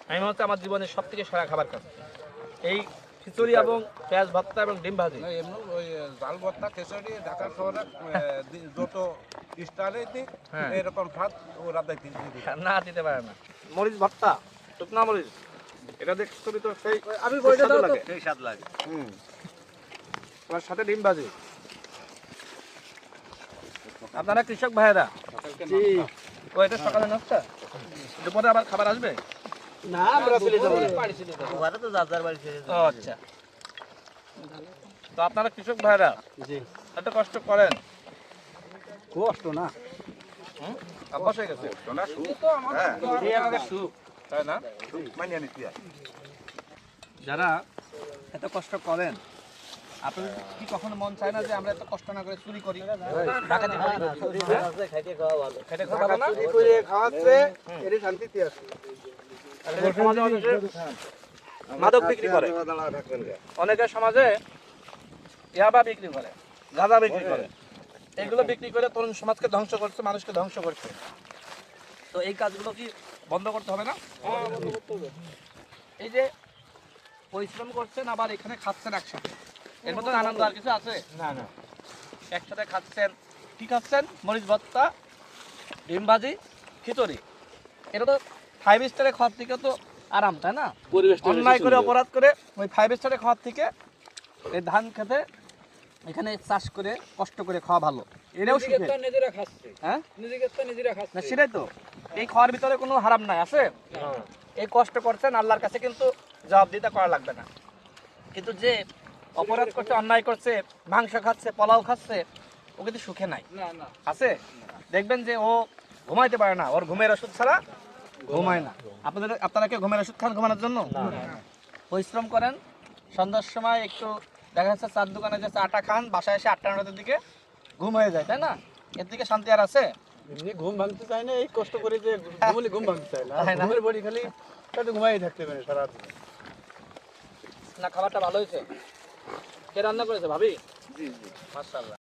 আমি মনে হচ্ছে আমার জীবনের সব থেকে সেরা খাবার খাচ্ছি এই খিচুড়ি এবং পেঁয়াজ ভর্তা এবং ডিম ভাজি। এমনি ওই জাল ভর্তা খিচুড়ি ঢাকা শহরে যত স্টারে দিক হ্যাঁ। এরকম স্বাদ ওরা দিতে না দিতে পারে না। মরিচ ভর্তা, শুকনা মরিচ, এটা দেখ খিচুড়ি তো সেই আমি বইটা দাও তো। লাগে। সেই স্বাদ লাগে। তোমার সাথে ডিম ভাজি। আপনারা কৃষক ভাইয়েরা, জি ও এটা সকালে নাস্তা, দুপুরে আবার খাবার আসবে? না আমরা চলে যাব ওরা তো যার যার বাড়ি ছেড়ে ও আচ্ছা। তো আপনারা কৃষক ভাইয়েরা জি এত কষ্ট করেন, কষ্ট না অভ্যাস হয়ে গেছে। এই আমাদের সুখ, তাই না? যারা এত কষ্ট করেন, আপনাদের কি কখনো মন চায় না যে আমরা এত কষ্ট না করে চুরি করি, ডাকাতি করি? খাইতে খাওয়া ভালো। খেটে খাওয়া ভালো না? চুরি করে খাওয়াচ্ছে এর শান্তিতে আছে সমাজে অনেকে মাদক বিক্রি করে, অনেকে সমাজে ইয়াবা বিক্রি করে, গাঁজা বিক্রি করে, এগুলো বিক্রি করে তরুণ সমাজকে ধ্বংস করছে, মানুষকে ধ্বংস করছে। তো এই কাজগুলো কি বন্ধ করতে হবে না? এই যে পরিশ্রম করছেন আবার এখানে খাচ্ছেন একসাথে, এর মধ্যে আনন্দ আর কিছু আছে? না না একসাথে খাচ্ছেন, কি খাচ্ছেন? মরিচ ভর্তা, ডিম ভাজি, খিচুড়ি। এটা তো 5 স্টারে খাওয়ার থেকে তো আরাম, তাই না? অন্যায় করে অপরাধ করে ওই 5 স্টারে খাওয়ার থেকে এই ধান খেতে এখানে চাষ করে কষ্ট করে খাওয়া ভালো। এটাও শিখে, নিজেরা খাচ্ছে হ্যাঁ নিজেরা খাচ্ছে না সেটাই তো, এই খাওয়ার ভিতরে কোনো হারাম নাই আছে। এই কষ্ট করছেন আল্লাহর কাছে কিন্তু জবাবদিহিতা করা লাগবে না। কিন্তু যে অপরাধ করছে, অন্যায় করছে, মাংস খাচ্ছে, পোলাও খাচ্ছে, ও কিন্তু সুখে নাই, না না আছে। দেখবেন যে ও ঘুমাইতে পারে না, ওর ঘুমের ওষুধ ছাড়া ঘুমায় না। আপনারা কি ঘুমের ওষুধ খান ঘুমানোর জন্য? পরিশ্রম করেন, সন্ধ্যার সময় একটু দেখা যাচ্ছে চার দোকানে যে চাটা খান, বাসায় এসে 8টা-9টার দিকে ঘুম হয়ে যায়, তাই না? এর দিকে শান্তি আর আছে? এমনি ঘুম ভাঙতে চায় না, এই কষ্ট করে যে ঘুমলে ঘুম ভাঙতে চায় না তাই না? ঘুমের বডি খালি তাতে ঘুমাই থাকতে পারে সারা দিন। না খাবারটা ভালো হয়েছে? কে রান্না করেছে? ভাবি? জি জি, মাশাআল্লাহ।